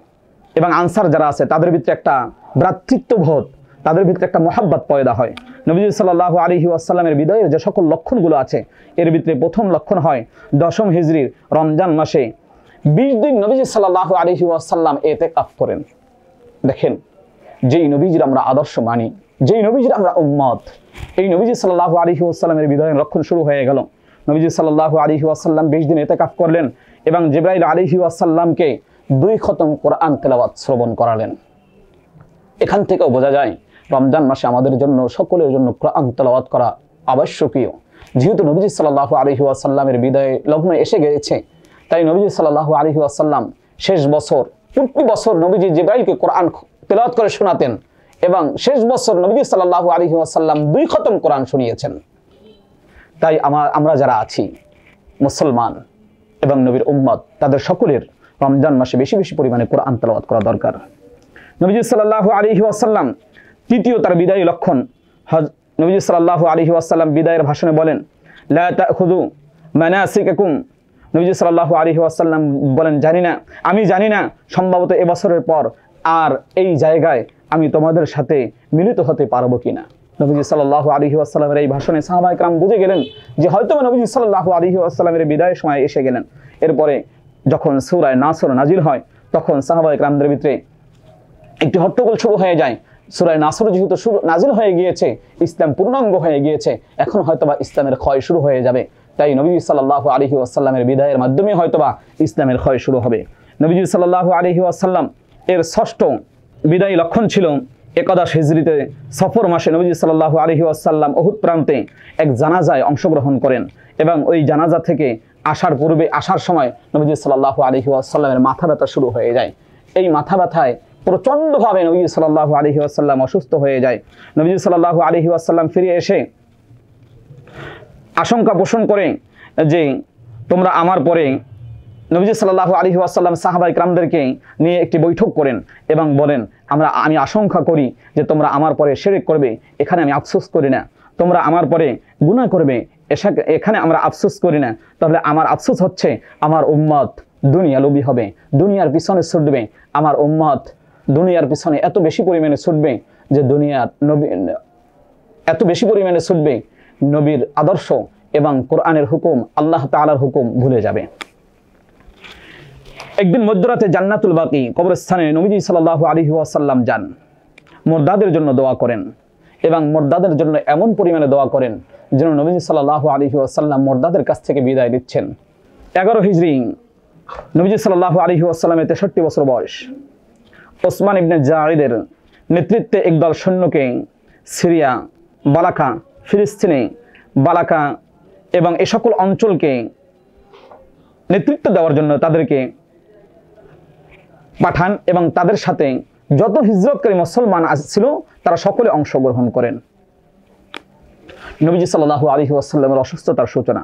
এবং আনসার যারা আছে তাদের ভিতরে একটা ভ্রাতৃত্ববোধ, তাদের ভিতরে একটা মহব্বত পয়দা হয়। নবীজি সাল্লাল্লাহু আলাইহি ওয়াসাল্লামের বিদায়ের যে সকল লক্ষণগুলো আছে এর ভিতরে প্রথম লক্ষণ হয় 10ম হিজরির রমজান মাসে 20 দিন নবীজি সাল্লাল্লাহু আলাইহি ওয়াসাল্লাম ইতিকাফ করেন। দেখেন, যেই নবীজির আমরা আদর্শ মানি, যেই নবীজির আমরা উম্মত, এই নবীজি সাল্লাল্লাহু আলাইহি ওয়াসাল্লামের বিদায়ের লক্ষণ শুরু হয়ে গেল। নবীজি সাল্লাল্লাহু আলাইহি ওয়াসাল্লাম 20 দিন ইতিকাফ করলেন এবং জিবরাইল আলাইহি ওয়াসাল্লামকে 2 খতম কোরআন তেলাওয়াত শ্রবণ করালেন। এখান থেকেও বোঝা যায় রমজান মাসে আমাদের জন্য, সকলের জন্য কোরআন তেলাওয়াত করা আবশ্যকীয়। যেহেতু নবীজি সাল্লাল্লাহু আলাইহি ওয়াসাল্লামের বিদায় লগ্ন এসে গেছে, তাই নবীজি সাল্লাল্লাহু আলাইহি ওয়াসাল্লাম শেষ বছর, প্রতি বছর নবীজি জিবরাইলকে কোরআন তেলাওয়াত করে শোনাতেন এবং শেষ বছর নবীজি সাল্লাল্লাহু আলাইহি ওয়াসাল্লাম 2 খতম কোরআন শুনিয়েছেন। তাই আমরা যারা আছি মুসলমান এবং নবীর উম্মত, তাদের সকলের রমজান মাসে বেশি বেশি পরিমাণে কোরআন তেলাওয়াত করা দরকার। নবীজি সাল্লাল্লাহু আলাইহি ওয়াসাল্লাম তৃতীয় তার বিদায়ী লক্ষণ, নবীজি সাল্লাল্লাহু আলাইহি ওয়াসাল্লাম বিদায়ের ভাষণে বলেন, লা তাখুযু মানাসিকাকুম। নবীজি সাল্লাল্লাহু আলাইহি ওয়াসাল্লাম বলেন, আমি জানি না সম্ভবত এবছরের পর আর এই জায়গায় আমি তোমাদের সাথে মিলিত হতে পারবো কিনা। নবীজি সাল্লাল্লাহু আলাইহি ওয়াসাল্লামের এই ভাষণে সাহাবায়ে কেরাম বুঝে গেলেন যে হয়তো নবীজি সাল্লাল্লাহু আলাইহি ওয়াসাল্লামের বিদায়ের সময় এসে গেলেন। এরপরে যখন সূরা নাসর নাজিল হয় তখন সাহাবায়ে কেরামদের ভিতরে একটি হট্টগোল শুরু হয়ে যায়। সূরা নাসর যেহেতু নাজিল হয়ে গিয়েছে, ইসলাম পূর্ণাঙ্গ হয়ে গিয়েছে, এখন হয়তোবা ইসলামের ক্ষয় শুরু হয়ে যাবে। তাই নবীজি সাল্লাল্লাহু আলাইহি ওয়াসাল্লামের বিদায়ের মাধ্যমে হয়তোবা ইসলামের ক্ষয় শুরু হবে। নবীজি সাল্লাল্লাহু আলাইহি ওয়াসাল্লাম এর 6ষ্ঠ বিদায়ী লক্ষণ ছিল 11 হিজরিতে সফর মাসে নবীজি সাল্লাল্লাহু আলাইহি ওয়াসাল্লাম উহুদ প্রান্তে এক জানাজায় অংশগ্রহণ করেন এবং ওই জানাজা থেকে আসার সময় নবীজি সাল্লাল্লাহু আলাইহি ওয়াসাল্লামের মাথা ব্যথা শুরু হয়ে যায়। এই মাথা ব্যথায় প্রচণ্ডভাবে নবীজি সাল্লাল্লাহু আলাইহি ওয়াসাল্লাম অসুস্থ হয়ে যায়। নবীজি সাল্লাল্লাহু আলাইহি ওয়াসাল্লাম ফিরে এসে আশঙ্কা পোষণ করে যে তোমরা আমার পরে, নবীজি সাল্লাল্লাহু আলাইহি ওয়াসাল্লাম সাহাবায়ে কেরামদেরকে নিয়ে একটি বৈঠক করেন এবং বলেন, আমি আশঙ্কা করি যে তোমরা আমার পরে শিরক করবে, এখানে আমি আফসোস করি না। তোমরা আমার পরে গুনাহ করবে, এখানে আমরা আফসোস করি না। তাহলে আমার আফসোস হচ্ছে আমার উম্মত দুনিয়া লোভী হবে, দুনিয়ার পিছনে ছুটবে। আমার উম্মত দুনিয়ার পিছনে এত বেশি পরিমাণে ছুটবে যে এত বেশি পরিমাণে ছুটবে নবীর আদর্শ এবং কোরআনের হুকুম, আল্লাহ তাআলার হুকুম ভুলে যাবে। একদিন মধ্যরাতে জান্নাতুল বাকি কবরস্থানে নবীজি সাল্লাল্লাহু আলাইহি ওয়াসাল্লাম যান, মুরদাদের জন্য দোয়া করেন এবং মুরদাদের জন্য এমন পরিমাণে দোয়া করেন যেন নবীজি সাল্লাল্লাহু আলাইহি ওয়াসাল্লাম মুরদাদের কাছ থেকে বিদায় দিচ্ছেন। 11 হিজরি নবীজি সাল্লাল্লাহু আলাইহি ওয়াসাল্লামের 63 বছর বয়স। ওসমান ইবনে জায়েদের নেতৃত্বে একদল সৈন্যকে সিরিয়া বালাকা, ফিলিস্তিনে বালাকা এবং এ সকল অঞ্চলকে নেতৃত্ব দেওয়ার জন্য তাদেরকে পাঠান এবং তাদের সাথে যত হিজরতকারী মুসলমান ছিল তারা সকলে অংশগ্রহণ করেন। নবীজি সাল্লাল্লাহু আলাইহি ওয়াসাল্লামের অসুস্থতার সূচনা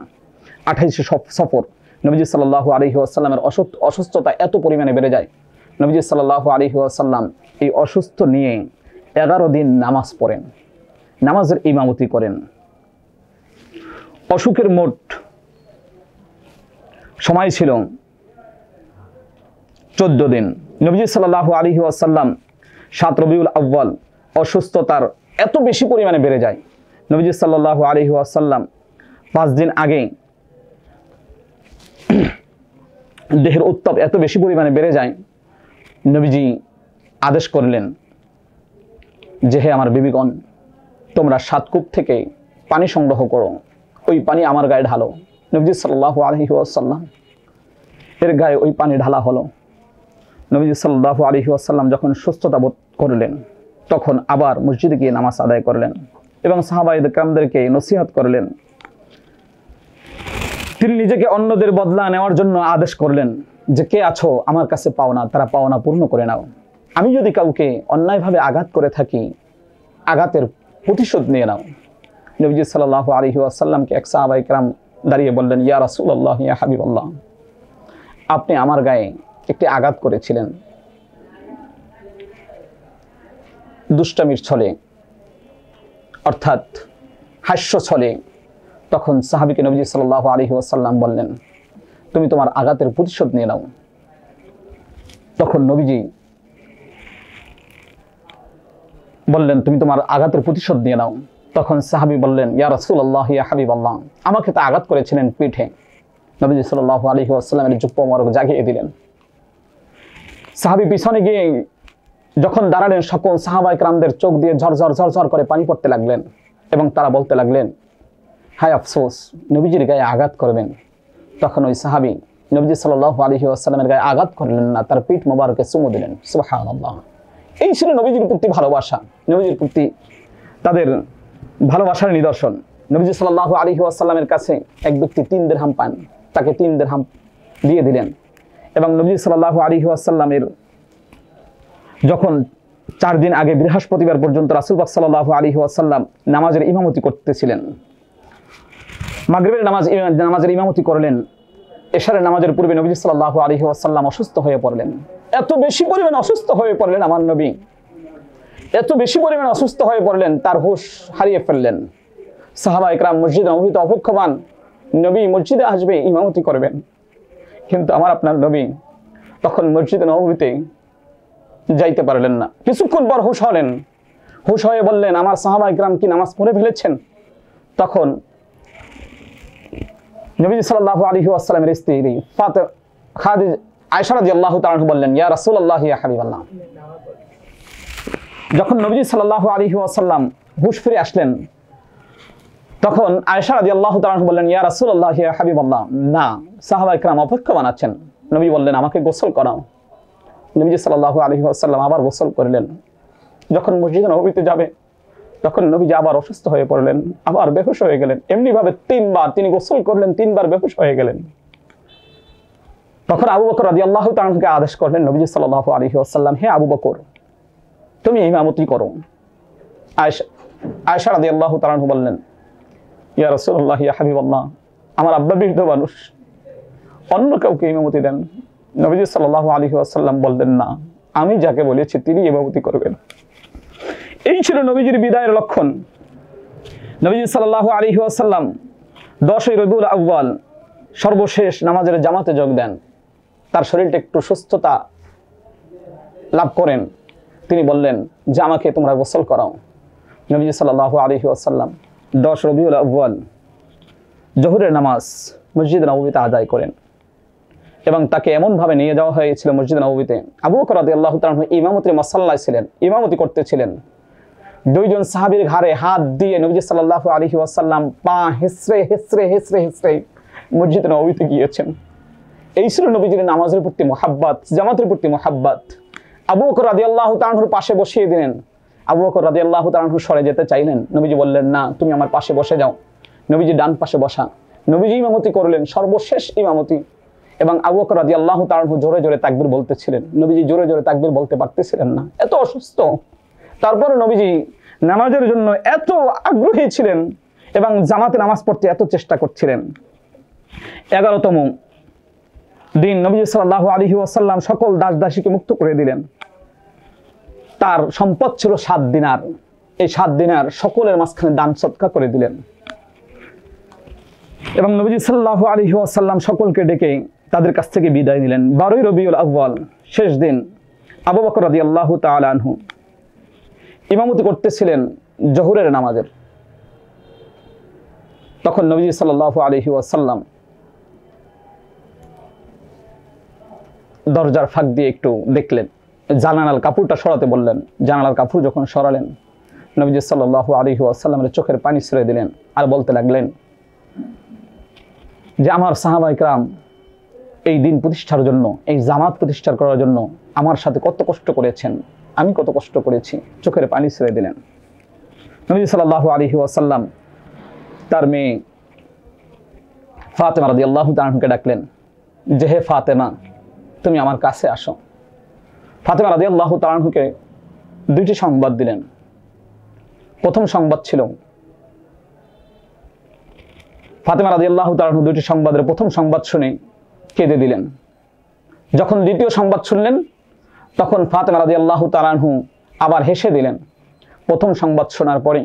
28শে সফর। নবীজি সাল্লাল্লাহু আলাইহি ওয়াসাল্লামের অসুস্থতা এত পরিমাণে বেড়ে যায়, নবীজি সাল্লাল্লাহু আলাইহি ওয়াসাল্লাম এই অসুস্থ নিয়ে 11 দিন নামাজ পড়েন, নামাজের ইমামতি করেন। অসুখের মোট সময় ছিল 14 দিন। নবীজি সাল্লাল্লাহু আলাইহি ওয়াসাল্লাম 7 রবিউল আউয়াল অসুস্থতার এত বেশি পরিমাণে বেড়ে যায়, নবীজি সাল্লাল্লাহু আলাইহি ওয়াসাল্লাম 5 দিন আগে দেহের উত্তাপ এত বেশি পরিমাণে বেড়ে যায়, নবীজি আদেশ করলেন যে হে আমার বিবিগণ, তোমরা 7 কূপ থেকে পানি সংগ্রহ করো, ওই পানি আমার গায়ে ঢালো। নবীজি সাল্লাল্লাহু আলাইহি ওয়াসাল্লাম এর গায়ে ওই পানি ঢালা হলো। নবীজি সাল্লাল্লাহু আলাইহি ওয়াসাল্লাম যখন সুস্থতা বোধ করলেন তখন আবার মসজিদে গিয়ে নামাজ আদায় করলেন এবং সাহাবায়ে কেরামদেরকে নসিহত করলেন। তিনি নিজেকে অন্যদের বদলা নেওয়ার জন্য আদেশ করলেন যে কে আছো আমার কাছে পাওনা, তারা পাওনা পূর্ণ করে নাও। আমি যদি কাউকে অন্যায়ভাবে আঘাত করে থাকি, আঘাতের প্রতিশোধ নিয়ে নাও। নবীজি সাল্লাল্লাহু আলাইহি ওয়াসাল্লামকে এক সাহাবায়ে কেরাম দাঁড়িয়ে বললেন, ইয়া রাসূলুল্লাহ, ইয়া হাবিবাল্লাহ, আপনি আমার গায়ে একটি আঘাত করেছিলেন দুষ্টামির ছলে, অর্থাৎ হাস্য ছলে। তখন সাহাবীকে নবীজি সাল্লাল্লাহু আলাইহি ওয়াসাল্লাম বললেন, তুমি তোমার আঘাতের প্রতিশোধ নিয়ে নাও। তখন নবীজি বললেন, তুমি তোমার আঘাতের প্রতিশোধ নিয়ে নাও। তখন সাহাবী বললেন, ইয়া রাসূলুল্লাহ, ইয়া হাবিবাল্লাহ, আমাকে তো আঘাত করেছিলেন পিঠে। নবীজি সাল্লাল্লাহু আলাইহি ওয়াসাল্লামের জুব্বা মোবারক জাগিয়ে দিলেন। সাহাবী পিছনে গিয়ে যখন দাঁড়ালেন, সকল সাহাবায়ে কেরামদের চোখ দিয়ে ঝরঝর ঝরঝর করে পানি পড়তে লাগলেন এবং তারা বলতে লাগলেন, হায় আফসোস, নবীজির গায়ে আঘাত করবেন। তখন ওই সাহাবী নবীজি সাল্লাল্লাহু আলাইহি ওয়াসাল্লামের গায়ে আঘাত করলেন না, তার পিঠ মোবারকে চুমু দিলেন। সুবহানাল্লাহ। এই ছিল নবীজির প্রতি ভালোবাসা, নবীজির প্রতি তাদের ভালোবাসার নিদর্শন। নবীজি সাল্লাল্লাহু আলাইহি ওয়াসাল্লামের কাছে এক ব্যক্তি 3 দিরহাম পান, তাকে 3 দিরহাম দিয়ে দিলেন। এবং নবীজি সাল্লাল্লাহু আলাইহি ওয়াসাল্লামের যখন 4 দিন আগে বৃহস্পতিবার পর্যন্ত রাসূল পাক সাল্লাল্লাহু আলাইহি ওয়াসাল্লাম নামাজের ইমামতি করতেছিলেন, মাগরিবের নামাজের ইমামতি করলেন। এশারের নামাজের পূর্বে নবীজি সাল্লাল্লাহু আলাইহি ওয়াসাল্লাম অসুস্থ হয়ে পড়লেন। এত বেশি পরিমাণ অসুস্থ হয়ে পড়লেন আমার নবী, এত বেশি পরিমাণ অসুস্থ হয়ে পড়লেন, তার হুঁশ হারিয়ে ফেললেন। সাহাবায়ে কেরাম মসজিদে নববীতে অপেক্ষমান, নবী মসজিদে আসবে, ইমামতি করবেন। কিন্তু আমার আপনার নবী তখন মসজিদে নববীতে যাইতে পারলেন না। কিছুক্ষণ পর হুঁশ হলেন, হুঁশ হয়ে বললেন, আমার সাহাবায়ে কেরাম কি নামাজ পড়ে ফেলেছেন? তখন নবীজি সাল্লাল্লাহু আলাইহি ওয়াসাল্লামের স্ত্রী আয়েশা রাদিয়াল্লাহু তাআলা আনহা বললেন, ইয়া রাসূলুল্লাহ, ইয়া হাবিবাল্লাহ। যখন নবীজি সাল্লাল্লাহু আলাইহি ওয়াসাল্লাম হুঁশ ফিরে আসলেন, তখন আয়েশা রাদিয়াল্লাহু তাআলা আনহা বললেন, ইয়া রাসূলুল্লাহ, ইয়া হাবিবাল্লাহ, না, সাহাবায়ে কেরাম অপেক্ষমান আছেন। নবী বললেন, আমাকে গোসল করাও। নবীজি সাল্লাল্লাহু আলাইহি ওয়াসাল্লাম আবার গোসল করলেন। যখন মসজিদে নববীতে যাবে তখন নবীজি আবার অসুস্থ হয়ে পড়লেন, আবার বেহুশ হয়ে গেলেন। এমনি ভাবে 3 বার তিনি গোসল করলেন, 3 বার বেহুশ হয়ে গেলেন। তখন আবু বকর রাদিয়াল্লাহু তাআলা আনহুকে আদেশ করলেন নবীজি সাল্লাল্লাহু আলাইহি ওয়াসাল্লাম, হে আবু বকর, তুমি ইমামতি করো। আয়েশা রাদিয়াল্লাহু তাআলা আনহা বললেন, ইয়া রাসূলুল্লাহ, ইয়া হাবিবাল্লাহ, আমার আব্বা বৃদ্ধ মানুষ, অন্য কাউকে ইমামতি দেন। নবীজি সাল্লাল্লাহু আলাইহি ওয়াসাল্লাম বললেন, না, আমি যাকে বলেছি তিনি ইমামতি করবেন। এই ছিল নবীজির বিদায়ের লক্ষণ। নবীজি সাল্লাল্লাহু আলাইহি ওয়াসাল্লাম 10 রবিউল আউয়াল সর্বশেষ নামাজের জামাতে যোগ দেন। তার শরীরটা একটু সুস্থতা লাভ করেন। তিনি বললেন যে আমাকে তোমরা গোসল করাও। নবীজি সাল্লাল্লাহু আলাইহি ওয়াসাল্লাম 10 রবিউল আউয়াল জোহরের নামাজ মসজিদ নববীতে আদায় করেন এবং তাকে এমনভাবে নিয়ে যাওয়া হয়েছিল মসজিদ নববীতে। আবু বকর রাদিয়াল্লাহু তাআলা ইমামতির মাসাল্লায় ছিলেন, ইমামতি করতেছিলেন। 2 জন সাহাবীর ঘাড়ে হাত দিয়ে নবীজি সাল্লাল্লাহু আলাইহি ওয়াসাল্লাম পা হেসরে হেসরে হেসরে হেসরে মসজিদ নববীতে গিয়েছেন। এই ছিল নবীজির নামাজের প্রতি মুহাব্বত, জামাতের প্রতি মুহাব্বত। আবু বকর রাদিয়াল্লাহু তাআলার পাশে বসিয়ে দিলেন আবু বকর রাদিয়াল্লাহু তাআলা আনহু সরে যেতে চাইলেন, নবীজি বললেন না, তুমি আমার পাশে বসে যাও। নবীজি ডান পাশে বসা, নবীজি ইমামতি করলেন, সর্বশেষ ইমামতি। এবং আবু বকর রাদিয়াল্লাহু তাআলা আনহু জোরে জোরে তাকবীর বলতেছিলেন, নবীজি জোরে জোরে তাকবীর বলতে পারতেছিলেন না, এত অসুস্থ। তারপরে নবীজি নামাজের জন্য এত আগ্রহী ছিলেন এবং জামাতে নামাজ পড়তে এত চেষ্টা করছিলেন। 11তম দিন নবীজি সাল্লাল্লাহু আলাইহি ওয়াসাল্লাম সকল দাস দাসীকে মুক্ত করে দিলেন। তার সম্পদ ছিল 7 দিনার। এই 7 দিনার সকলের মাঝখানে দান সদকা করে দিলেন। এবং নবীজি সাল্লাল্লাহু আলাইহি ওয়াসাল্লাম সকলকে ডেকে তাদের কাছ থেকে বিদায় নিলেন। 12ই রবিউল আউয়াল শেষ দিন আবু বকর রাদিয়াল্লাহু তাআলা আনহু ইমামতি করতেছিলেন জোহরের নামাজের। তখন নবীজি সাল্লাল্লাহু আলাইহি ওয়াসাল্লাম দরজার ফাঁক দিয়ে একটু দেখলেন, জানালার কাপড়টা সরাতে বললেন। জানালার কাপড় যখন সরালেন, নবীজি সাল্লাল্লাহু আলাইহি ওয়াসাল্লামের চোখের পানি ছেড়ে দিলেন আর বলতে লাগলেন যে আমার সাহাবায়ে কেরাম এই দিন প্রতিষ্ঠার জন্য, এই জামাত প্রতিষ্ঠা করার জন্য আমার সাথে কত কষ্ট করেছেন, আমি কত কষ্ট করেছি। চোখের পানি ছেড়ে দিলেন। নবী সাল্লাল্লাহু আলাইহি ওয়াসাল্লাম তার মেয়ে ফাতেমা রাদিয়াল্লাহু তাআলাকে ডাকলেন যে হে ফাতেমা, তুমি আমার কাছে আসো। ফাতেমা রাদিয়াল্লাহু তাআলাকে দুইটি সংবাদ দিলেন। প্রথম সংবাদ ছিল, ফাতেমা রাদিয়াল্লাহু তাআলা দুইটি সংবাদের প্রথম সংবাদ শুনে কেঁদে দিলেন। যখন দ্বিতীয় সংবাদ শুনলেন, তখন ফাতেমা রাদিয়াল্লাহু তাআলা আবার হেসে দিলেন। প্রথম সংবাদ শোনার পরে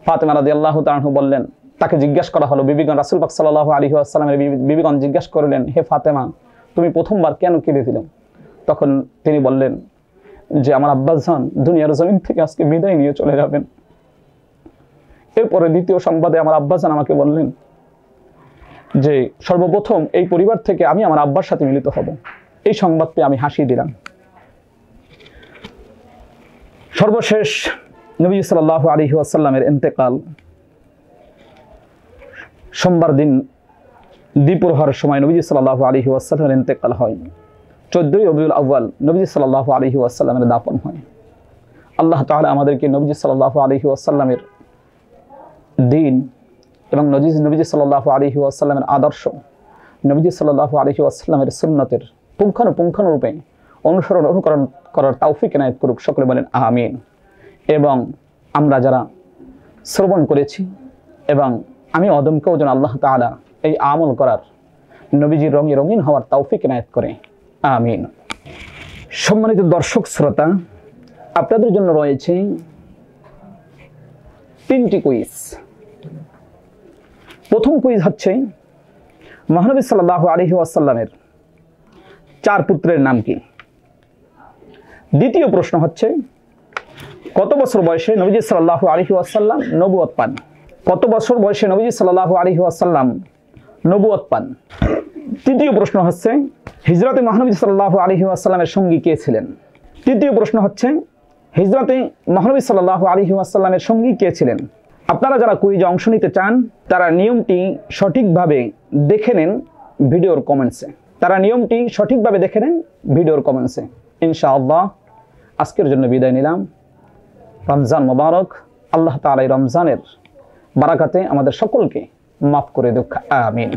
ফাতেমা রাদিয়াল্লাহু তাআলা বললেন, তাকে জিজ্ঞাসা করা হলো, বিবিগণ রাসূল পাক সাল্লাল্লাহু আলাইহি ওয়াসাল্লামের বিবিগণ জিজ্ঞাসা করলেন, হে ফাতেমা, তুমি প্রথমবার কেন কেঁদে দিলেন? তখন তিনি বললেন যে আমার আব্বাজান দুনিয়ার জমিন থেকে আজকে বিদায় নিয়ে চলে যাবেন। এরপরে দ্বিতীয় সংবাদে আমার আব্বাজান আমাকে বললেন যে সর্বপ্রথম এই পরিবার থেকে আমি আমার আব্বার সাথে মিলিত হব। এই সংবাদ পেয়ে আমি হাসি দিলাম। সর্বশেষ নবী সাল্লাল্লাহু আলাইহি ওয়াসাল্লামের ইন্তেকাল সোমবার দিন দ্বিপুর হওয়ার সময় নবী সাল্লাল্লাহু আলাইহি ওয়াসাল্লামের ইন্তেকাল হয়। 14ই রবিউল আউয়াল নবী সাল্লাল্লাহু আলাইহি ওয়াসাল্লামের দাফন হয়। আল্লাহ তাআলা আমাদেরকে নবী সাল্লাল্লাহু আলাইহি ওয়াসাল্লামের দিন এবং নবী সাল্লাল্লাহু আলাইহি ওয়াসাল্লামের আদর্শ, নবী সাল্লাল্লাহু আলাইহি ওয়াসাল্লামের সুন্নতের পুঙ্খানুপুঙ্খানুরূপে অনুকরণ করার তৌফিক এনায়েত করুক। সকলে বলেন আমিন। এবং আমরা যারা শ্রবণ করেছি এবং আমি অদমকেও যেন আল্লাহ তাআলা এই আমল করার, নবীজির রঙে রঙিন হওয়ার তৌফিক এনায়েত করে, আমিন। সম্মানিত দর্শক শ্রোতা, আপনাদের জন্য রয়েছে 3টি কুইজ। প্রথম কুইজ হচ্ছে মহানবী সাল্লাল্লাহু আলাইহি ওয়াসাল্লামের 4 পুত্রের নাম কি? দ্বিতীয় প্রশ্ন হচ্ছে কত বছর বয়সে নবীজি সাল্লাল্লাহু আলাইহি ওয়াসাল্লাম নবুয়ত পান? কত বছর বয়সে নবীজি সাল্লাল্লাহু আলাইহি ওয়াসাল্লাম নবুয়ত পান? তৃতীয় প্রশ্ন হচ্ছে হিজরতে মহানবী সাল্লাল্লাহু আলাইহি ওয়াসাল্লামের সঙ্গী কে ছিলেন? তৃতীয় প্রশ্ন হচ্ছে হিজরতে মহানবী সাল্লাল্লাহু আলাইহি ওয়াসাল্লামের সঙ্গী কে ছিলেন? আপনারা যারা কুইজে অংশ নিতে চান তারা নিয়মটি সঠিকভাবে দেখে নেন ভিডিওর কমেন্টসে। ইনশাআল্লাহ আজকের জন্য বিদায় নিলাম। রমজান মোবারক। আল্লাহ তাআলা এই রমজানের বারাকাতে আমাদের সকলকে মাফ করে দেখ, আমিন।